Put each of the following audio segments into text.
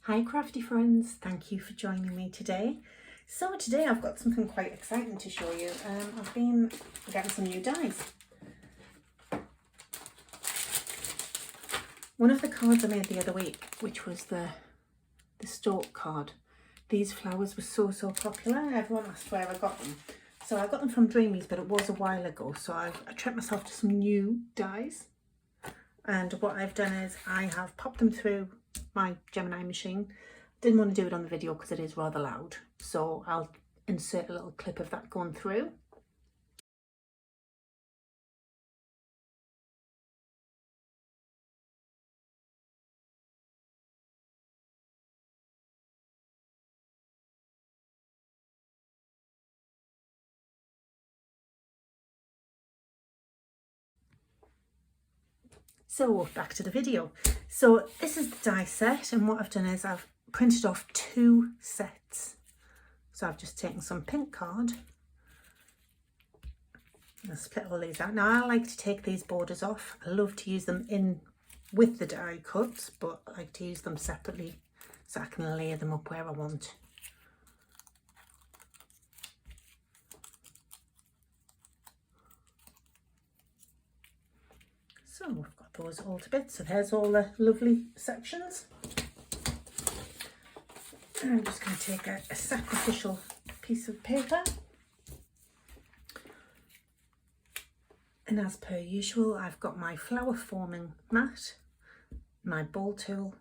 Hi crafty friends, thank you for joining me today. So today I've got something quite exciting to show you. I've been getting some new dies. One of the cards I made the other week, which was the stork card, these flowers were so popular. Everyone asked where I got them. So I got them from Dreamees, but it was a while ago, so I treated myself to some new dies. And what I've done is I have popped them through my Gemini machine. Didn't want to do it on the video because it is rather loud, so I'll insert a little clip of that going through. So back to the video. So this is the die set, and what I've done is I've printed off 2 sets. So I've just taken some pink card and split all these out. Now I like to take these borders off. I love to use them in with the die cuts, but I like to use them separately so I can lay them up where I want. So we've got those all to bits. So there's all the lovely sections. And I'm just going to take a sacrificial piece of paper. And as per usual, I've got my flower forming mat, my ball tool,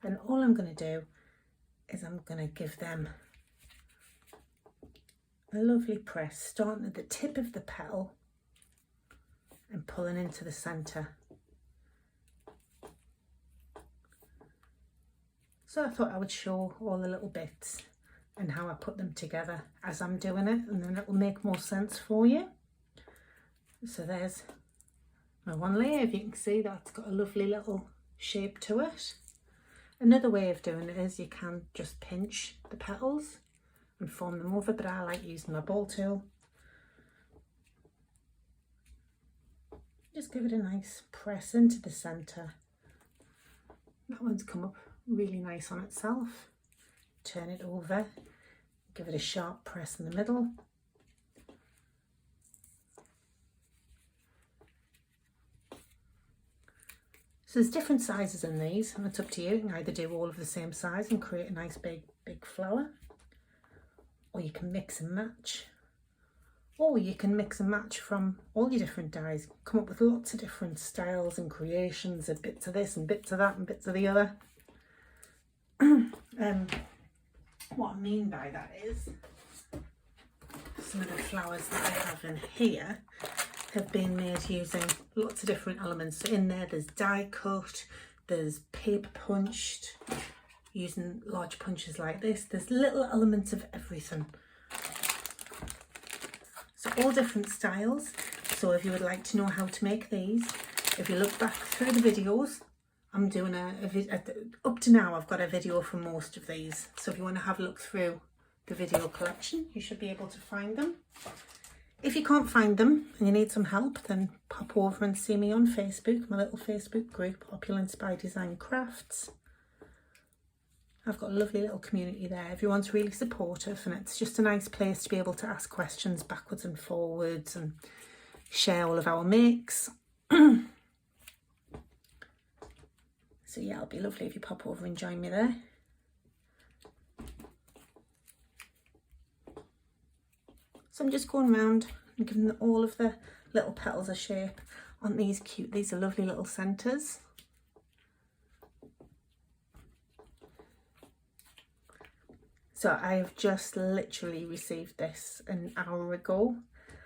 and all I'm going to do is I'm going to give them a lovely press, starting at the tip of the petal and pulling into the centre. So I thought I would show all the little bits and how I put them together as I'm doing it, and then it will make more sense for you. So there's my one layer. If you can see, that's got a lovely little shape to it. Another way of doing it is you can just pinch the petals and form them over, but I like using my ball tool. Just give it a nice press into the centre. That one's come up really nice on itself. Turn it over, give it a sharp press in the middle. So there's different sizes in these, and it's up to you. You can either do all of the same size and create a nice big flower, or you can mix and match. Or you can mix and match from all your different dies, come up with lots of different styles and creations of bits of this and bits of that and bits of the other. What I mean by that is some of the flowers that I have in here have been made using lots of different elements. So in there, there's die cut, there's paper punched, using large punches like this. There's little elements of everything. So all different styles. So if you would like to know how to make these, if you look back through the videos, I'm doing up to now I've got a video for most of these. So if you want to have a look through the video collection, you should be able to find them. If you can't find them and you need some help, then pop over and see me on Facebook, my little Facebook group, Opulence by Design Crafts. I've got a lovely little community there. Everyone's really supportive, and it's just a nice place to be able to ask questions backwards and forwards and share all of our makes. So yeah, it'll be lovely if you pop over and join me there. So I'm just going around and giving all of the little petals a shape. Aren't these cute? These are lovely little centres. So I've just literally received this an hour ago.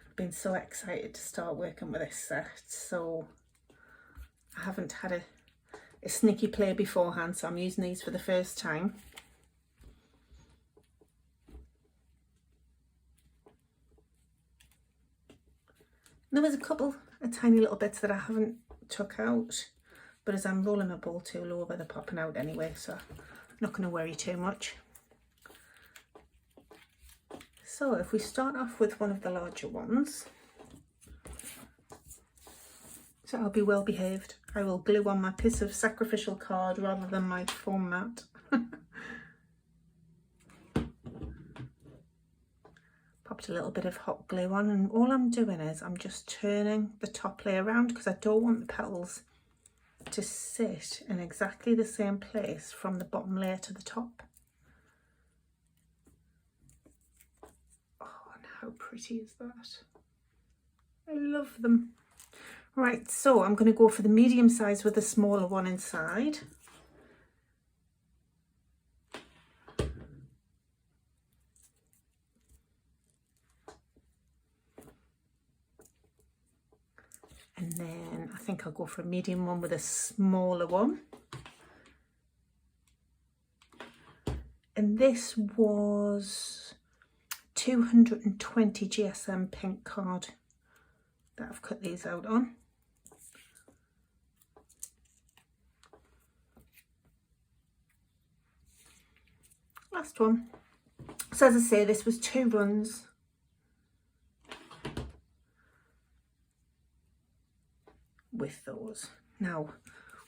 I've been so excited to start working with this set. So I haven't had a sneaky play beforehand, so I'm using these for the first time. There was a tiny little bits that I haven't took out, but as I'm rolling my ball tool over, they're popping out anyway, so I'm not going to worry too much. So if we start off with one of the larger ones, so I'll be well behaved. I will glue on my piece of sacrificial card rather than my foam mat. Popped a little bit of hot glue on, and all I'm doing is I'm just turning the top layer around because I don't want the petals to sit in exactly the same place from the bottom layer to the top. Oh, and how pretty is that? I love them. Right, so I'm going to go for the medium size with the smaller one inside. And then I think I'll go for a medium one with a smaller one. And this was 220 GSM pink card that I've cut these out on. Last one. So as I say, this was 2 runs. With those. Now,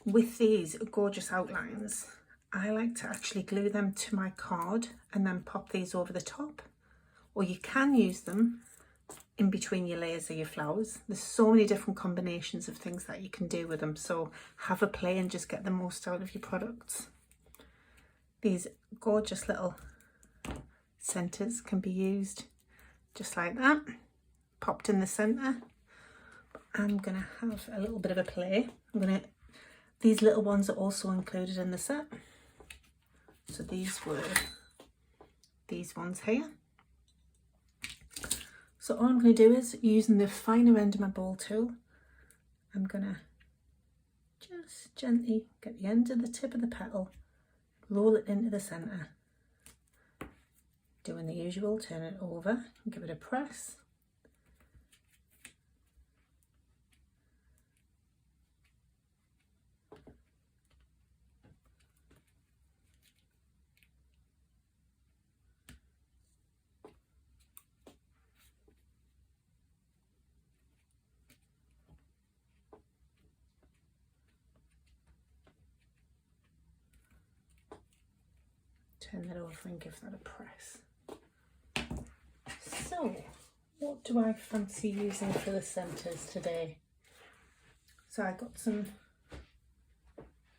with these gorgeous outlines, I like to actually glue them to my card and then pop these over the top. Or you can use them in between your layers of your flowers. There's so many different combinations of things that you can do with them. So have a play and just get the most out of your products. These gorgeous little centres can be used just like that, popped in the centre. I'm going to have a little bit of a play. These little ones are also included in the set. So these were these ones here. So all I'm going to do is, using the finer end of my ball tool, I'm going to just gently get the end of the tip of the petal, roll it into the centre. Doing the usual, turn it over and give it a press. Turn that over and give that a press. So, what do I fancy using for the centres today? So I got some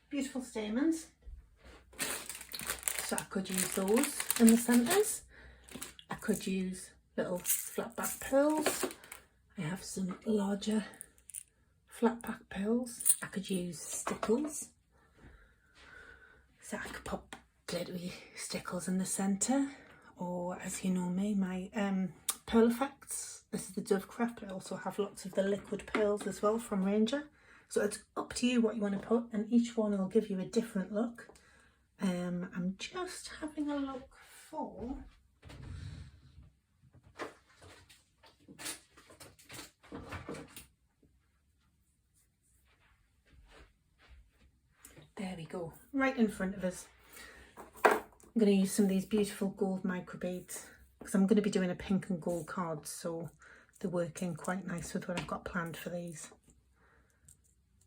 beautiful stamens. So I could use those in the centres. I could use little flat back pearls. I have some larger flat back pearls. I could use stickles. So I could pop glittery stickles in the centre, or as you know me, my pearl effects. This is the Dovecraft, but I also have lots of the liquid pearls as well from Ranger. So it's up to you what you want to put, and each one will give you a different look. I'm just having a look for there we go, right in front of us. I'm going to use some of these beautiful gold micro beads because I'm going to be doing a pink and gold card, so they're working quite nice with what I've got planned for these.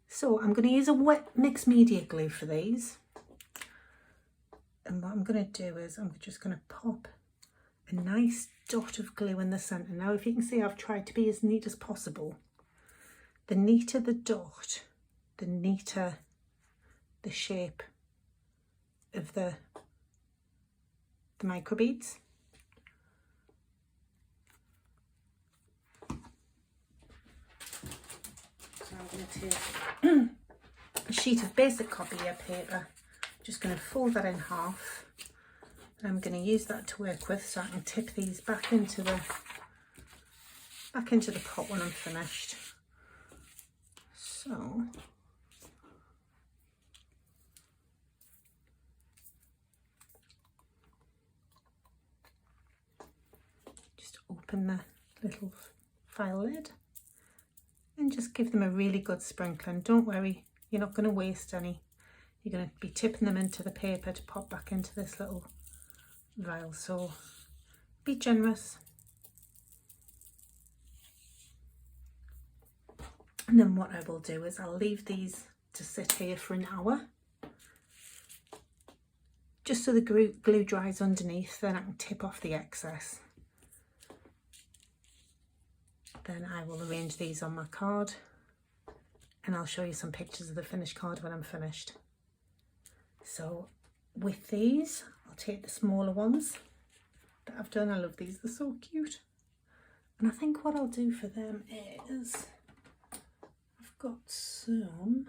So I'm going to use a wet mixed media glue for these, and what I'm going to do is I'm just going to pop a nice dot of glue in the centre. Now if you can see, I've tried to be as neat as possible. The neater the dot, the neater the shape of the micro beads. So I'm going to take a sheet of basic copier paper, just going to fold that in half, and I'm going to use that to work with so I can tip these back into the pot when I'm finished. So open the little file lid and just give them a really good sprinkling. Don't worry, you're not going to waste any. You're going to be tipping them into the paper to pop back into this little vial, so be generous. And then what I will do is I'll leave these to sit here for an hour, just so the glue dries underneath, then I can tip off the excess. Then I will arrange these on my card and I'll show you some pictures of the finished card when I'm finished. So with these, I'll take the smaller ones that I've done. I love these, they're so cute. And I think what I'll do for them is, I've got some,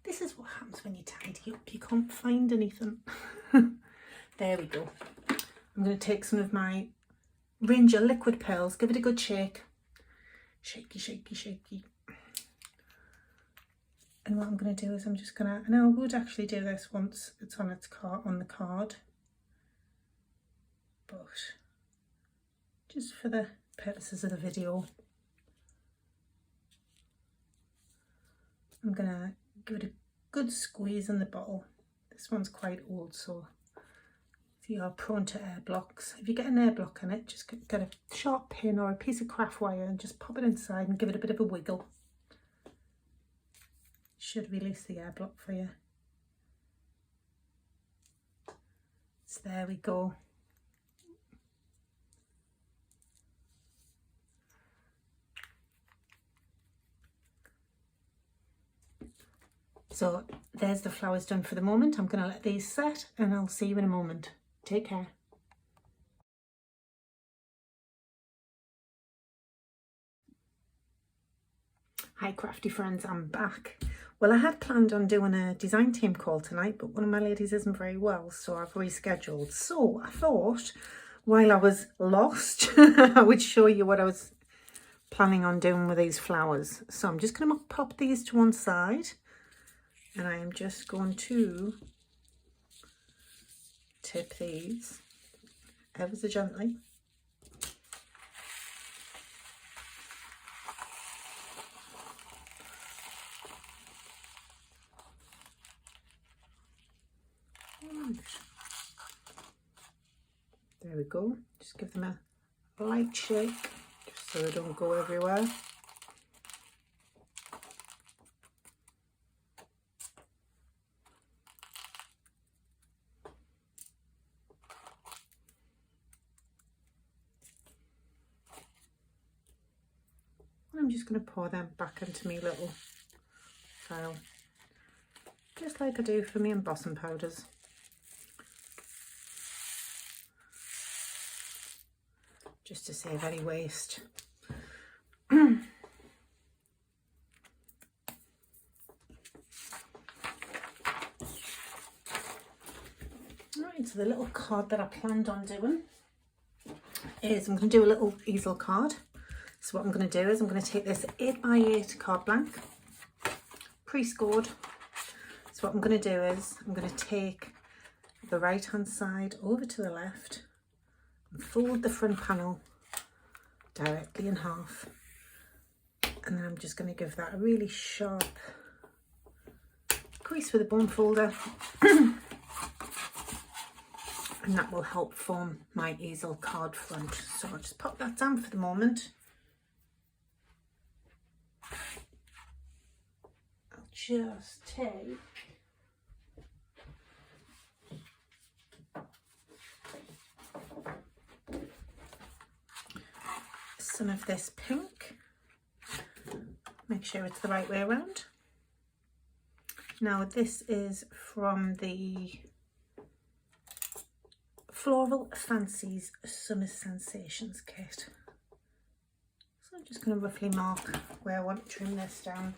this is what happens when you tidy up, you can't find anything. There we go. I'm going to take some of my Ranger liquid pearls, give it a good shake. Shaky, shaky, shaky. And what I'm going to do is I'm just going to, and I would actually do this once it's on the card, but just for the purposes of the video, I'm going to give it a good squeeze in the bottle. This one's quite old, so if you are prone to air blocks, if you get an air block in it, just get a sharp pin or a piece of craft wire and just pop it inside and give it a bit of a wiggle. Should release the air block for you. So there we go. So there's the flowers done for the moment. I'm going to let these set and I'll see you in a moment. Take care. Hi crafty friends, I'm back. Well, I had planned on doing a design team call tonight, but one of my ladies isn't very well, so I've rescheduled. So I thought while I was lost, I would show you what I was planning on doing with these flowers. So I'm just going to pop these to one side. And I am just going to tip these ever so gently. There we go. Just give them a light shake, just so they don't go everywhere. I'm just going to pour them back into my little file, just like I do for my embossing powders. Just to save any waste. Right, so the little card that I planned on doing is I'm going to do a little easel card. So what I'm going to do is I'm going to take this 8x8 card blank, pre-scored. So what I'm going to do is I'm going to take the right hand side over to the left and fold the front panel directly in half, and then I'm just going to give that a really sharp crease with a bone folder and that will help form my easel card front. So I'll just pop that down for the moment. I'll just take some of this pink, make sure it's the right way around. Now this is from the Floral Fancies Summer Sensations kit. So I'm just going to roughly mark where I want to trim this down.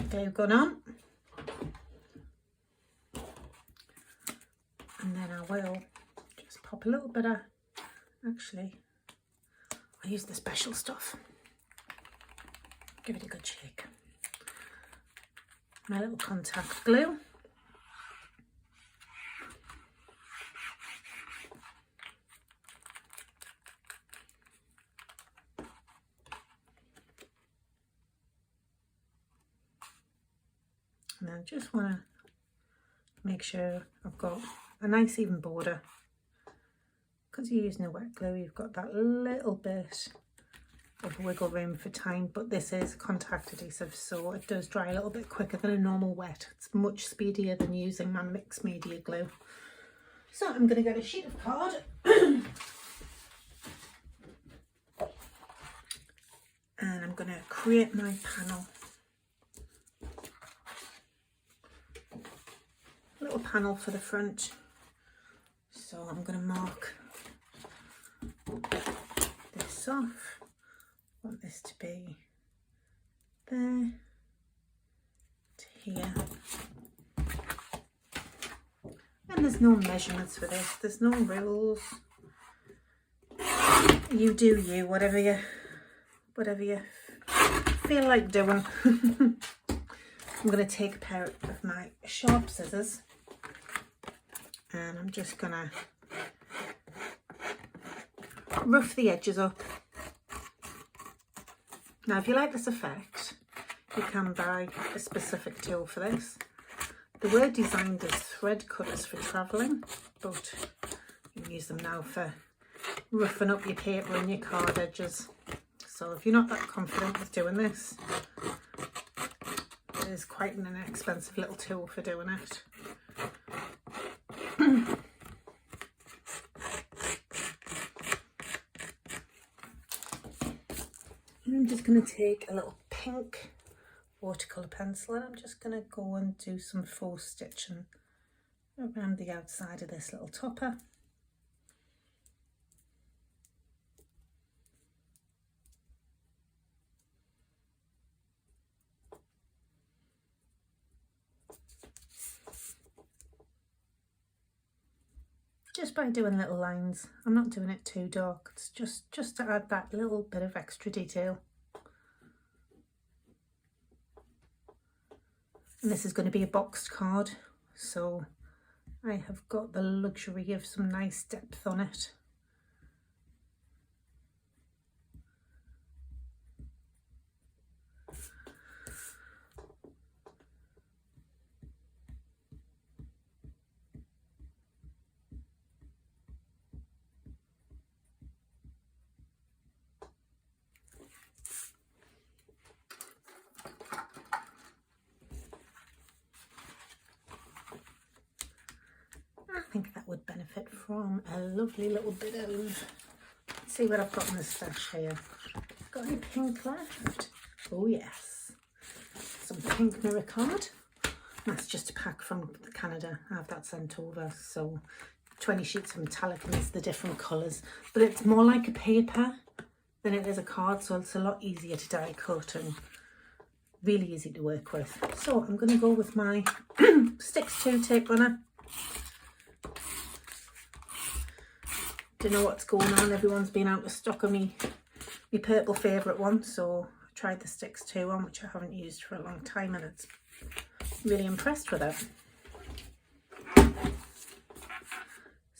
Glue gun on, and then I will just pop a little bit of, actually I'll use the special stuff, give it a good shake, my little contact glue, And I just want to make sure I've got a nice even border. Because you're using a wet glue, you've got that little bit of wiggle room for time, but this is contact adhesive, so it does dry a little bit quicker than a normal wet. It's much speedier than using my mixed media glue. So I'm going to get a sheet of card and I'm going to create my panel. A little panel for the front. So I'm going to mark this off. I want this to be there to here. And there's no measurements for this, there's no rules. You do you, whatever you feel like doing. I'm going to take a pair of my sharp scissors and I'm just going to rough the edges up. Now if you like this effect, you can buy a specific tool for this. They were designed as thread cutters for travelling, but you can use them now for roughing up your paper and your card edges. So if you're not that confident with doing this, it is quite an inexpensive little tool for doing it. And I'm just going to take a little pink watercolour pencil and I'm just going to go and do some faux stitching around the outside of this little topper. Just by doing little lines. I'm not doing it too dark, it's just to add that little bit of extra detail. And this is going to be a boxed card, so I have got the luxury of some nice depth on it. I think that would benefit from a lovely little bit of, let's see what I've got in the stash here. Got any pink left? Oh yes, some pink mirror card. That's just a pack from Canada. I have that sent over, so 20 sheets of metallic and it's the different colours, but it's more like a paper than it is a card, so it's a lot easier to die cut and really easy to work with. So I'm going to go with my Stix2 tape runner. Don't know what's going on, everyone's been out of stock of me purple favourite one, so I tried the Stix2 one, which I haven't used for a long time, and it's really impressed with it.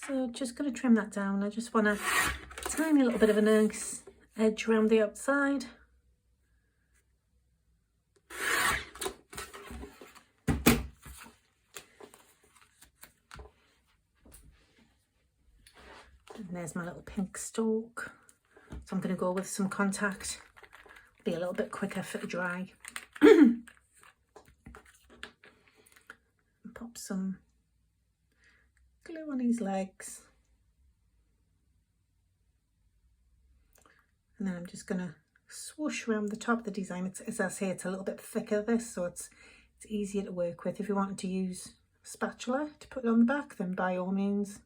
So just going to trim that down. I just want a tiny little bit of a nice edge around the outside. And there's my little pink stork. So I'm going to go with some contact, be a little bit quicker for the dry. And pop some glue on his legs. And then I'm just going to swoosh around the top of the design. As I say, it's a little bit thicker this, so it's easier to work with. If you wanted to use a spatula to put it on the back, then by all means.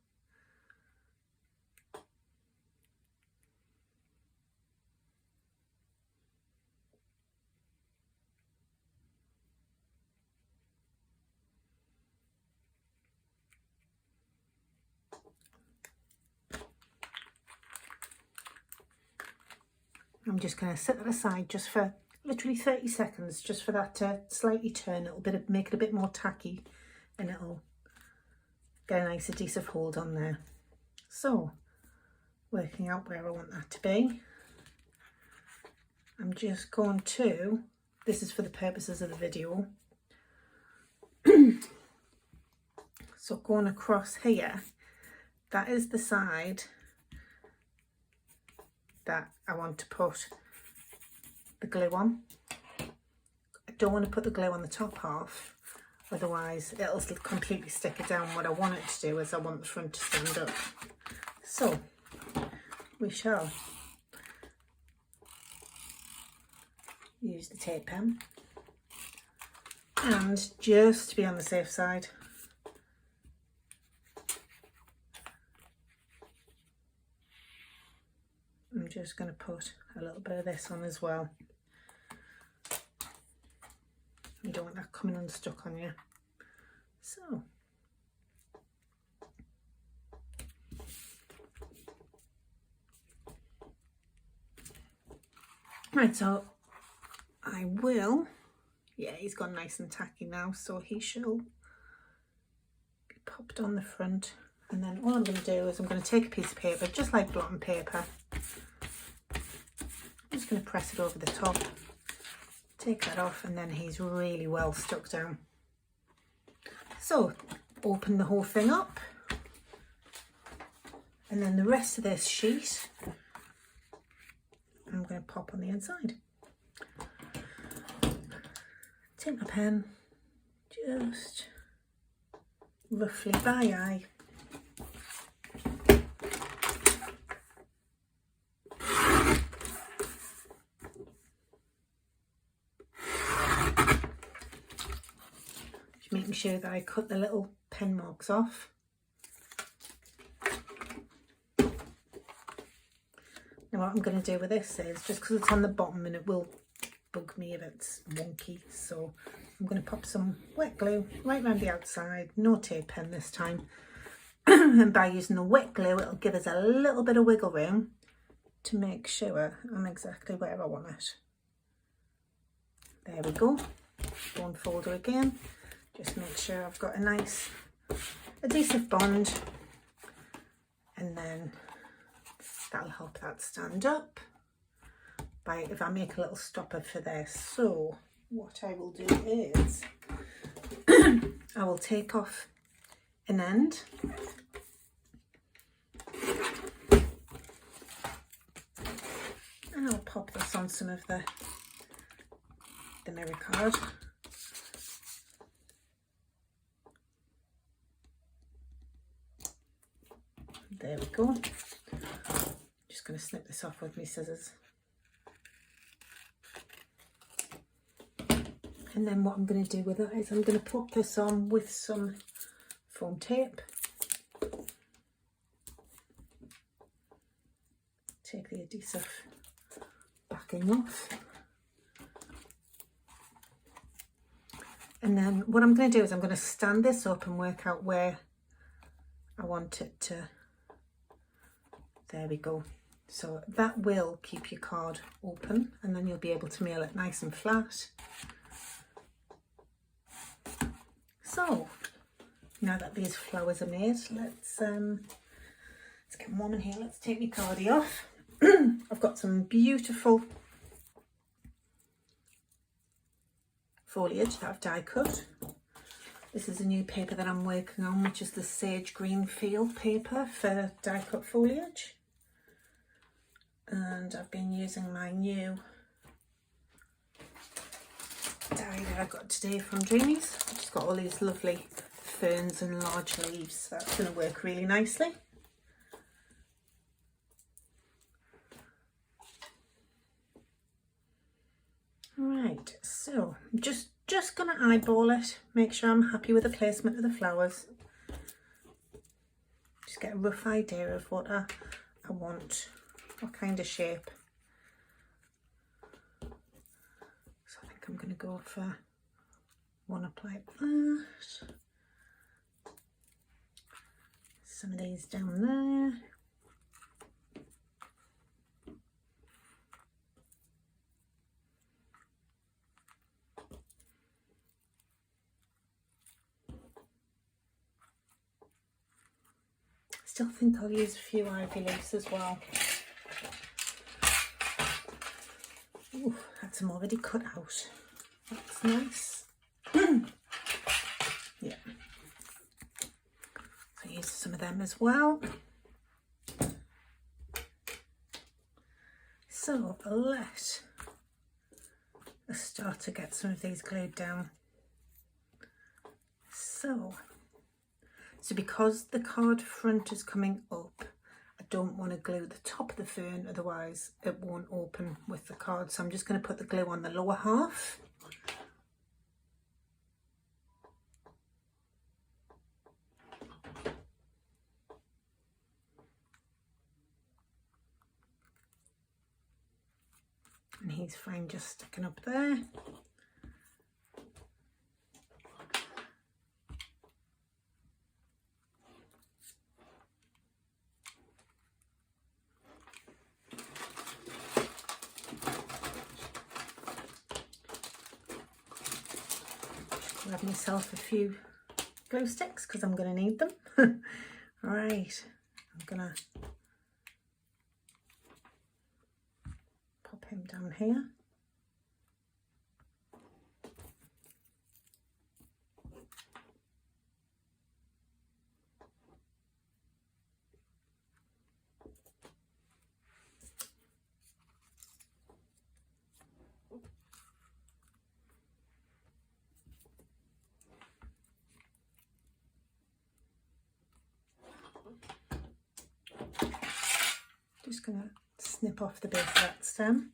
I'm just going to set that aside just for literally 30 seconds, just for that to slightly turn. It'll make it a bit more tacky and it'll get a nice adhesive hold on there. So, working out where I want that to be, I'm just going to, this is for the purposes of the video, So going across here, that is the side that I want to put the glue on. I don't want to put the glue on the top half, otherwise it'll completely stick it down. What I want it to do is I want the front to stand up. So we shall use the tape pen, and just to be on the safe side, I'm just going to put a little bit of this on as well. You don't want that coming unstuck on you. So right, so I will, yeah, he's gone nice and tacky now, so he shall be popped on the front. And then all I'm going to do is I'm going to take a piece of paper, just like blotting paper. I'm just going to press it over the top, take that off, and then he's really well stuck down. So open the whole thing up, and then the rest of this sheet I'm going to pop on the inside. Take my pen, just roughly by eye. Just making sure that I cut the little pen marks off. Now what I'm going to do with this is, just because it's on the bottom and it will bug me if it's wonky, so I'm going to pop some wet glue right around the outside, no tape pen this time. And by using the wet glue, it'll give us a little bit of wiggle room to make sure I'm exactly where I want it. There we go. Bond folder again, just make sure I've got a nice adhesive bond, and then that'll help that stand up by if I make a little stopper for this. So what I will do is I will take off an end, and I'll pop this on some of the mirror card. There we go. Just going to snip this off with my scissors. And then what I'm going to do with that is I'm going to pop this on with some foam tape. Take the adhesive backing off. And then what I'm going to do is I'm going to stand this up and work out where I want it to. There we go. So that will keep your card open, and then you'll be able to mail it nice and flat. So now that these flowers are made, let's get warm in here. Let's take my cardi off. I've got some beautiful foliage that I've die cut. This is a new paper that I'm working on, which is the sage green field paper for die cut foliage. And I've been using my new die that I got today from Dreamees. I've just got all these lovely ferns and large leaves, so that's going to work really nicely. Right, so I'm just going to eyeball it, make sure I'm happy with the placement of the flowers. Just get a rough idea of what I want, what kind of shape. So I think I'm going to go for one up like that. Some of these down there. Still think I'll use a few ivy leaves as well. Ooh, had some already cut out. That's nice. Yeah. them as well. So let's start to get some of these glued down. So because the card front is coming up, I don't want to glue the top of the fern, otherwise it won't open with the card. So I'm just going to put the glue on the lower half. And he's fine just sticking up there. Grab myself a few glue sticks because I'm going to need them. Right, I'm going to pop him down here. Just going to snip off the base of that stem.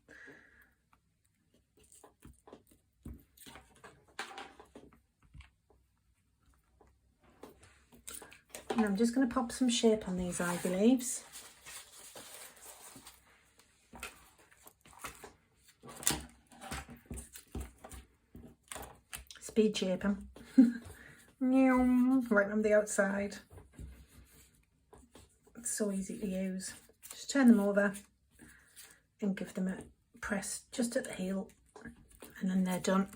And I'm just going to pop some shape on these ivy leaves. Speed shape them. Right on the outside. It's so easy to use. Just turn them over and give them a press just at the heel, and then they're done,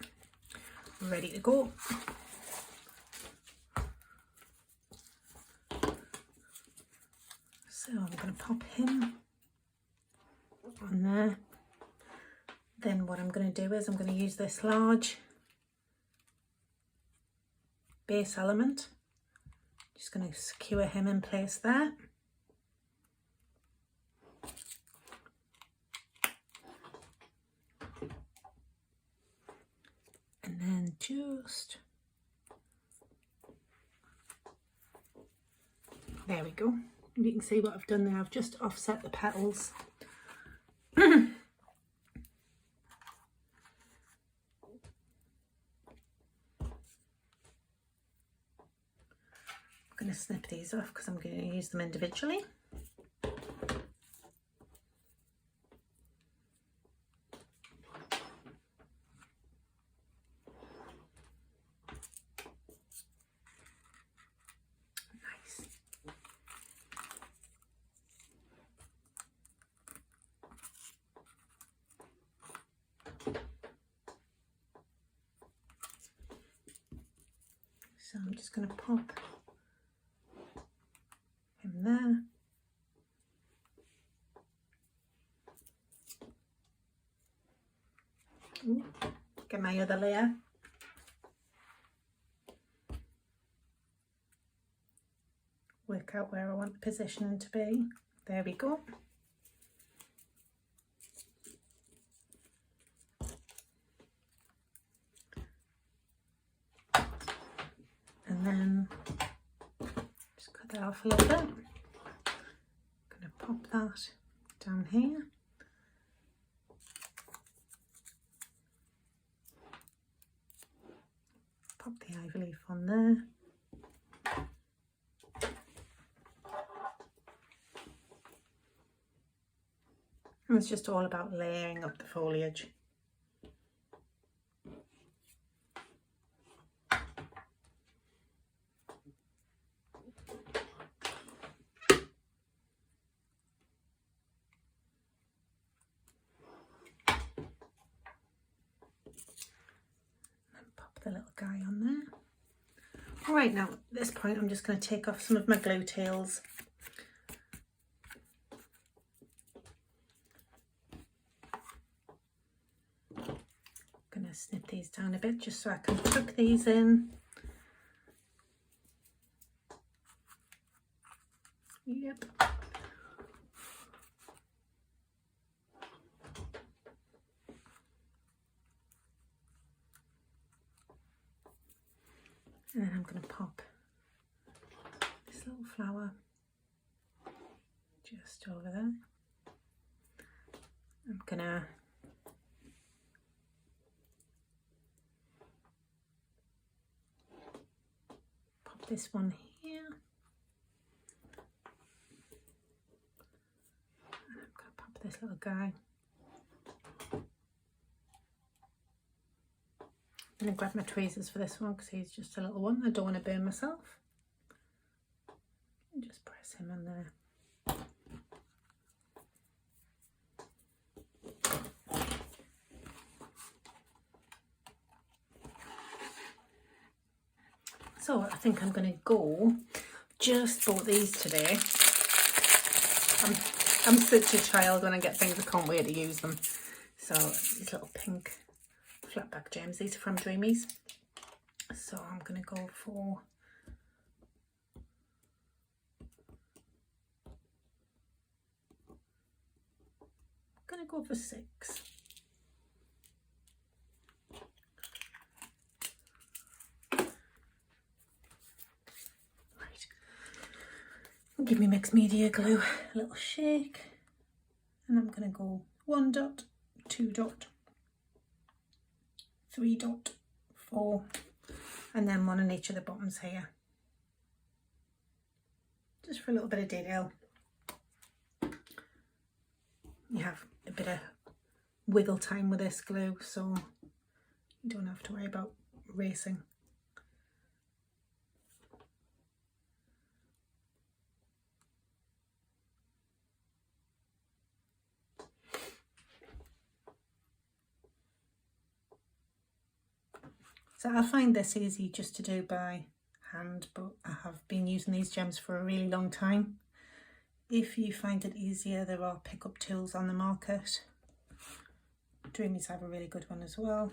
ready to go. So I'm going to pop him on there. Then what I'm going to do is I'm going to use this large base element. Just going to secure him in place there. And then just, there we go. You can see what I've done there. I've just offset the petals. I'm going to snip these off because I'm going to use them individually. So I'm just going to pop him there. Ooh, get my other layer. Work out where I want the positioning to be. There we go. And then just cut that off a little bit. I'm going to pop that down here. Pop the ivy leaf on there. And it's just all about layering up the foliage. The little guy on there. All right, now at this point I'm just going to take off some of my glue tails. I'm going to snip these down a bit just so I can tuck these in. Yep. And then I'm going to pop this little flower just over there. I'm going to pop this one here. And I'm going to pop this little guy. I'm going to grab my tweezers for this one because he's just a little one. I don't want to burn myself. And just press him in there. So I think I'm going to go. Just bought these today. I'm such a child when I get things, I can't wait to use them. So these little pink flat back gems, these are from Dreamees. So I'm going to go for go for 6. Right. Give me mixed media glue a little shake, and I'm going to go 1 dot, 2 dot, 3 dot, 4, and then 1 on each of the bottoms here, just for a little bit of detail. You have a bit of wiggle time with this glue, so you don't have to worry about racing. So I find this easy just to do by hand, but I have been using these gems for a really long time. If you find it easier, there are pickup tools on the market. Dreamees have a really good one as well.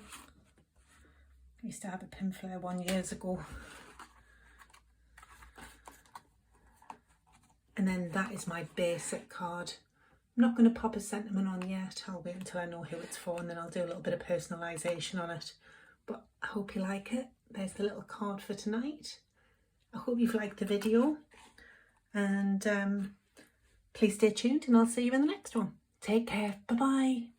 I used to have a Pinflair one years ago. And then that is my basic card. I'm not going to pop a sentiment on yet. I'll wait until I know who it's for, and then I'll do a little bit of personalisation on it. But I hope you like it. There's the little card for tonight. I hope you've liked the video. And please stay tuned, and I'll see you in the next one. Take care. Bye-bye.